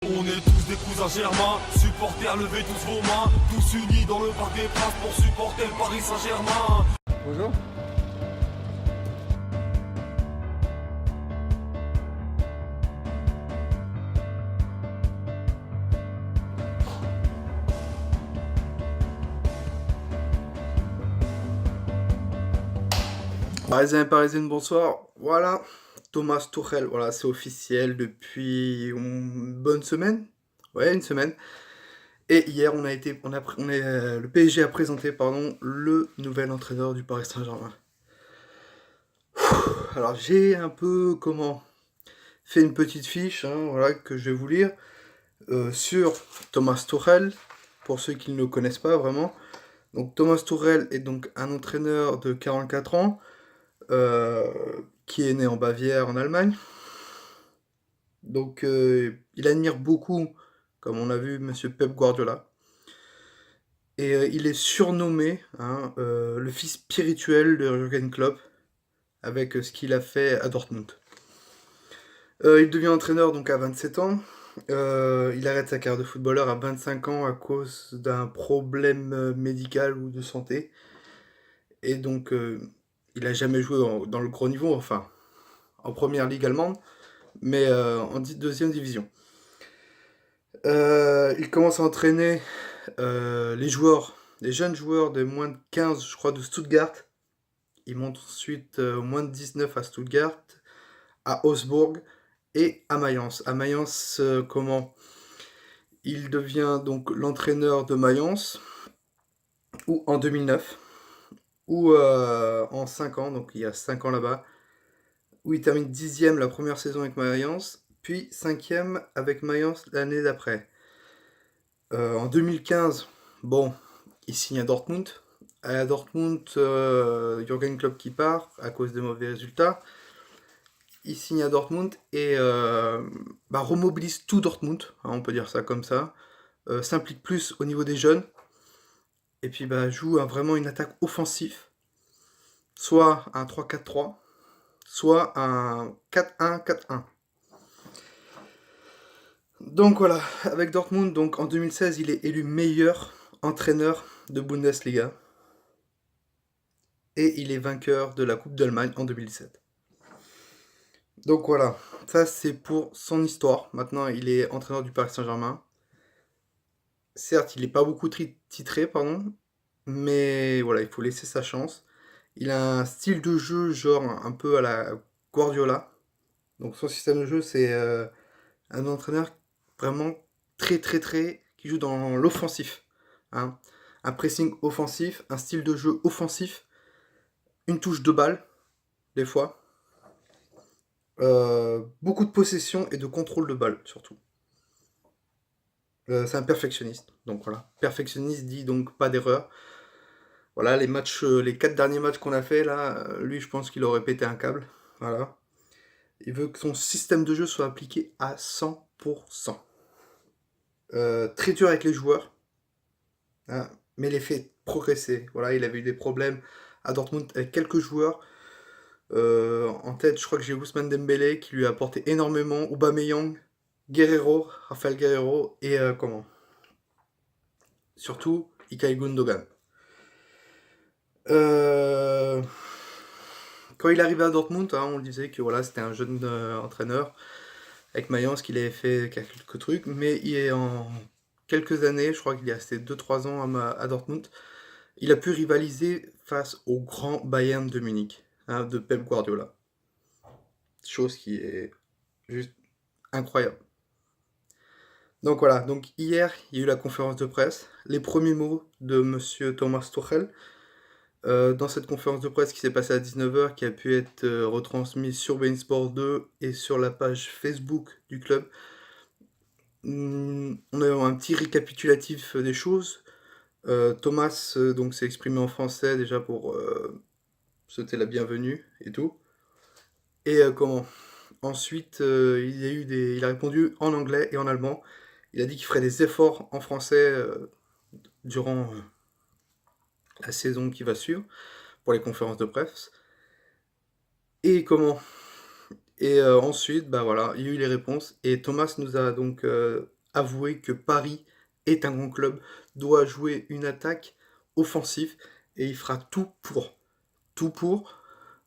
On est tous des cousins germains, supporters, levez tous vos mains, tous unis dans le parc des Princes pour supporter le Paris Saint-Germain. Bonjour. Parisiens et parisiennes, bonsoir. Voilà, Thomas Tuchel, voilà, c'est officiel depuis une bonne semaine. Ouais, une semaine. Et hier, le PSG a présenté, pardon, le nouvel entraîneur du Paris Saint-Germain. Alors, j'ai un peu, fait une petite fiche, hein, voilà, que je vais vous lire, sur Thomas Tuchel, pour ceux qui ne le connaissent pas vraiment. Donc, Thomas Tuchel est donc un entraîneur de 44 ans, euh, qui est né en Bavière, en Allemagne. Donc, il admire beaucoup, comme on a vu, Monsieur Pep Guardiola. Et il est surnommé, hein, le fils spirituel de Jürgen Klopp, avec ce qu'il a fait à Dortmund. Il devient entraîneur donc à 27 ans. Il arrête sa carrière de footballeur à 25 ans à cause d'un problème médical ou de santé. Et donc, il a jamais joué dans le gros niveau, enfin, en première ligue allemande, mais en deuxième division. Il commence à entraîner les jeunes joueurs de moins de 15, je crois, de Stuttgart. Il monte ensuite moins de 19 à Stuttgart, à Augsbourg et à Mayence. À Mayence, il devient donc l'entraîneur de Mayence, ou en 2009, ou en 5 ans, donc il y a 5 ans là-bas, où il termine 10e la première saison avec Mayence, puis 5e avec Mayence l'année d'après. En 2015, bon, il signe à Dortmund. À Dortmund, Jürgen Klopp qui part à cause des mauvais résultats. Il signe à Dortmund et remobilise tout Dortmund, hein, on peut dire ça comme ça. S'implique plus au niveau des jeunes. Et puis joue vraiment une attaque offensive. Soit un 3-4-3, soit un 4-1-4-1. Donc voilà, avec Dortmund, donc en 2016, il est élu meilleur entraîneur de Bundesliga. Et il est vainqueur de la Coupe d'Allemagne en 2017. Donc voilà, ça c'est pour son histoire. Maintenant, il est entraîneur du Paris Saint-Germain. Certes, il n'est pas beaucoup titré, pardon, mais voilà, il faut laisser sa chance. Il a un style de jeu genre un peu à la Guardiola. Donc son système de jeu, c'est un entraîneur vraiment très qui joue dans l'offensif, hein. Un pressing offensif, un style de jeu offensif, une touche de balle, des fois. Beaucoup de possession et de contrôle de balle, surtout. C'est un perfectionniste, donc voilà. Perfectionniste dit donc pas d'erreur. Voilà, les 4 derniers matchs qu'on a fait là, lui je pense qu'il aurait pété un câble. Voilà. Il veut que son système de jeu soit appliqué à 100%. Très dur avec les joueurs, hein, mais les fait progresser. Voilà, il avait eu des problèmes à Dortmund avec quelques joueurs. En tête, je crois que j'ai Ousmane Dembélé qui lui a apporté énormément, Aubameyang, Guerrero, Rafael Guerrero et surtout Ilkay Gundogan. Quand il arrivait à Dortmund, hein, on le disait que voilà, c'était un jeune entraîneur avec Mayence qu'il avait fait quelques trucs, mais il est en quelques années, je crois qu'il est resté 2-3 ans à Dortmund, il a pu rivaliser face au grand Bayern de Munich, hein, de Pep Guardiola. Chose qui est juste incroyable. Donc voilà, donc hier, il y a eu la conférence de presse, les premiers mots de Monsieur Thomas Tuchel. Dans cette conférence de presse qui s'est passée à 19h, qui a pu être retransmise sur beIN Sport 2 et sur la page Facebook du club, on a un petit récapitulatif des choses. Thomas donc s'est exprimé en français déjà pour souhaiter la bienvenue et tout. Et ensuite, il a répondu en anglais et en allemand. Il a dit qu'il ferait des efforts en français durant la saison qui va suivre pour les conférences de presse. Et Et ensuite, bah, voilà, il y a eu les réponses et Thomas nous a donc, avoué que Paris est un grand club, doit jouer une attaque offensive et il fera tout pour. Tout pour.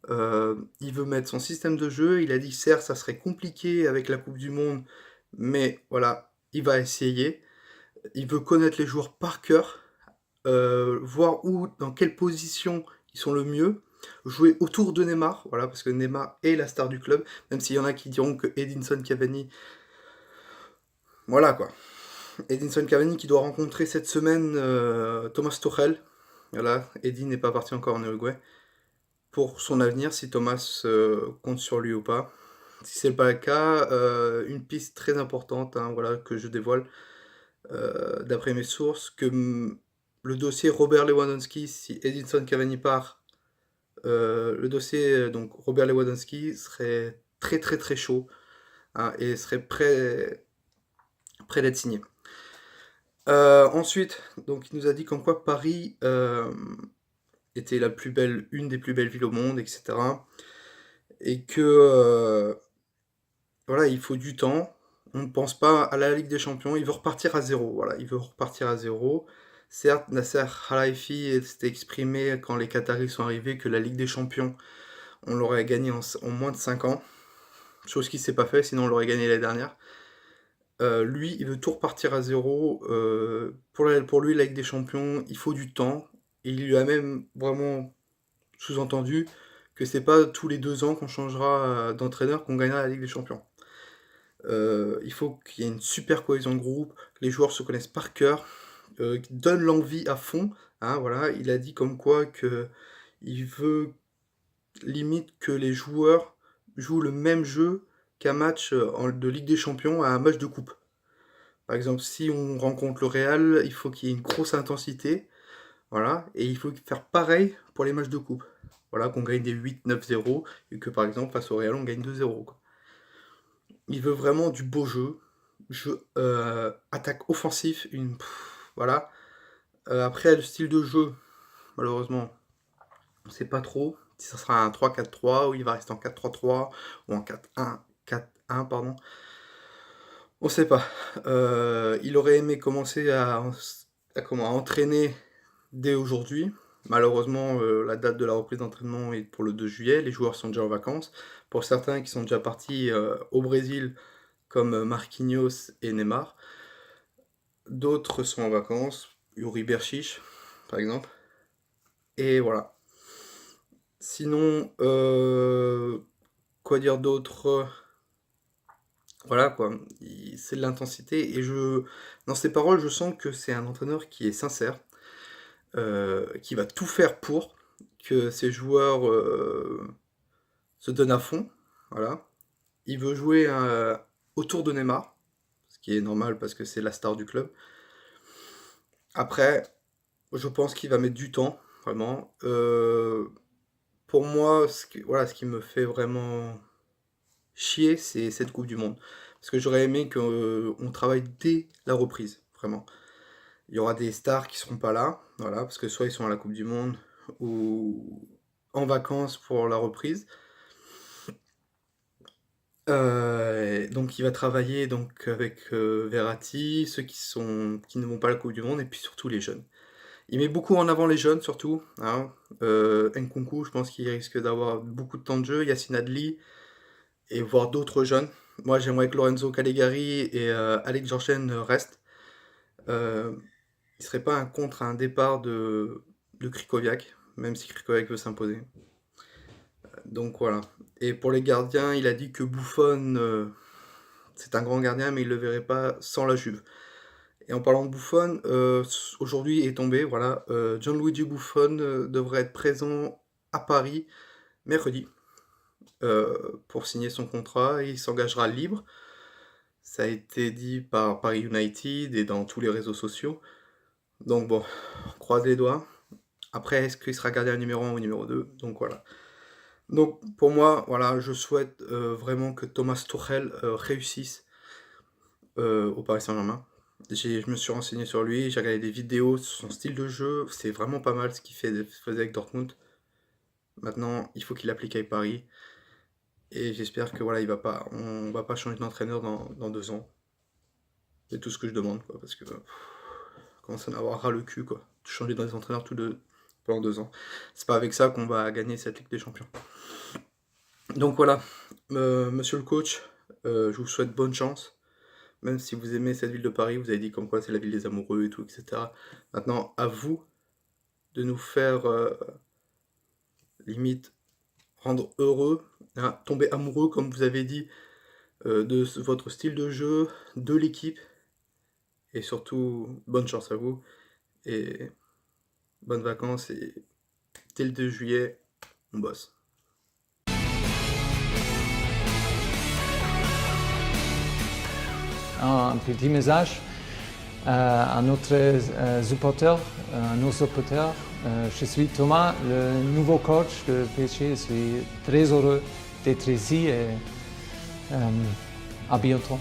Il veut mettre son système de jeu, il a dit certes ça serait compliqué avec la coupe du monde, mais voilà, il va essayer. Il veut connaître les joueurs par cœur, voir où, dans quelle position ils sont le mieux, jouer autour de Neymar, voilà, parce que Neymar est la star du club, même s'il y en a qui diront que Edinson Cavani, voilà quoi. Edinson Cavani qui doit rencontrer cette semaine Thomas Tuchel, voilà, Eddy n'est pas parti encore en Uruguay, pour son avenir, si Thomas compte sur lui ou pas. Si c'est pas le cas, une piste très importante, hein, voilà, que je dévoile, d'après mes sources, que le dossier Robert Lewandowski, si Edinson Cavani part, le dossier donc Robert Lewandowski serait très très très chaud, hein, et serait prêt d'être signé. Ensuite, donc il nous a dit qu'en quoi Paris était une des plus belles villes au monde, etc. Et que voilà, il faut du temps. On ne pense pas à la Ligue des Champions. Il veut repartir à zéro. Voilà, il veut repartir à zéro. Certes, Nasser Khelaifi s'était exprimé quand les Qataris sont arrivés que la Ligue des Champions, on l'aurait gagnée en moins de 5 ans. Chose qui ne s'est pas fait, sinon on l'aurait gagné l'année dernière. Lui, il veut tout repartir à zéro. Pour lui, la Ligue des Champions, il faut du temps. Et il lui a même vraiment sous-entendu que c'est pas tous les 2 ans qu'on changera d'entraîneur qu'on gagnera la Ligue des Champions. Il faut qu'il y ait une super cohésion de groupe, que les joueurs se connaissent par cœur, qu'ils donnent l'envie à fond. Hein, voilà, il a dit comme quoi que il veut limite que les joueurs jouent le même jeu qu'un match de Ligue des Champions à un match de coupe. Par exemple, si on rencontre le Real, il faut qu'il y ait une grosse intensité, voilà, et il faut faire pareil pour les matchs de coupe. Voilà, qu'on gagne des 8-9-0, et que par exemple, face au Real, on gagne 2-0, quoi. Il veut vraiment du beau jeu attaque offensif, voilà. Après, le style de jeu, malheureusement, on sait pas trop si ça sera un 3-4-3 ou il va rester en 4-3-3 ou en 4-1, pardon. On sait pas. Il aurait aimé commencer à entraîner dès aujourd'hui. Malheureusement, la date de la reprise d'entraînement est pour le 2 juillet. Les joueurs sont déjà en vacances. Pour certains qui sont déjà partis au Brésil, comme Marquinhos et Neymar. D'autres sont en vacances, Yuri Berchiche, par exemple. Et voilà. Sinon, quoi dire d'autre? Voilà quoi, c'est de l'intensité et dans ses paroles, je sens que c'est un entraîneur qui est sincère, qui va tout faire pour que ses joueurs se donnent à fond, voilà. Il veut jouer autour de Neymar, ce qui est normal parce que c'est la star du club. Après, je pense qu'il va mettre du temps, vraiment. Pour moi, ce qui me fait vraiment chier, c'est cette coupe du monde. Parce que j'aurais aimé qu'on travaille dès la reprise, vraiment. Il y aura des stars qui seront pas là, voilà, parce que soit ils sont à la coupe du monde ou en vacances pour la reprise. Donc il va travailler donc avec Verratti, ceux qui ne vont pas à la coupe du monde, et puis surtout les jeunes. Il met beaucoup en avant les jeunes surtout, hein. Nkunku, je pense qu'il risque d'avoir beaucoup de temps de jeu, Yacine Adli, et voir d'autres jeunes. Moi, j'aimerais que Lorenzo Calegari et Alex Jorgen restent. Il serait pas contre un départ de Krikoviak, même si Krikoviak veut s'imposer. Donc voilà. Et pour les gardiens, il a dit que Buffon, c'est un grand gardien, mais il le verrait pas sans la Juve. Et en parlant de Buffon, aujourd'hui est tombé, voilà, Gianluigi Buffon devrait être présent à Paris mercredi pour signer son contrat et il s'engagera libre. Ça a été dit par Paris United et dans tous les réseaux sociaux. Donc bon, on croise les doigts. Après, est-ce qu'il sera gardien numéro 1 ou numéro 2? Donc voilà. Donc pour moi, voilà, je souhaite vraiment que Thomas Tuchel réussisse au Paris Saint-Germain. Je me suis renseigné sur lui, j'ai regardé des vidéos sur son style de jeu, c'est vraiment pas mal ce qu'il faisait avec Dortmund. Maintenant, il faut qu'il applique avec Paris. Et j'espère que voilà, on va pas changer d'entraîneur dans 2 ans. C'est tout ce que je demande, quoi, parce que commence à en avoir ras le cul, quoi. Changer d'entraîneur pendant 2 ans. C'est pas avec ça qu'on va gagner cette Ligue des Champions. Donc voilà, monsieur le coach, je vous souhaite bonne chance. Même si vous aimez cette ville de Paris, vous avez dit comme quoi c'est la ville des amoureux et tout, etc. Maintenant, à vous de nous faire limite rendre heureux, hein, tomber amoureux, comme vous avez dit, votre style de jeu, de l'équipe. Et surtout, bonne chance à vous. Et bonnes vacances. Et dès le 2 juillet, on bosse. Un petit message à notre supporter, à nos supporters. Je suis Thomas, le nouveau coach de PSG. Je suis très heureux d'être ici et à bientôt.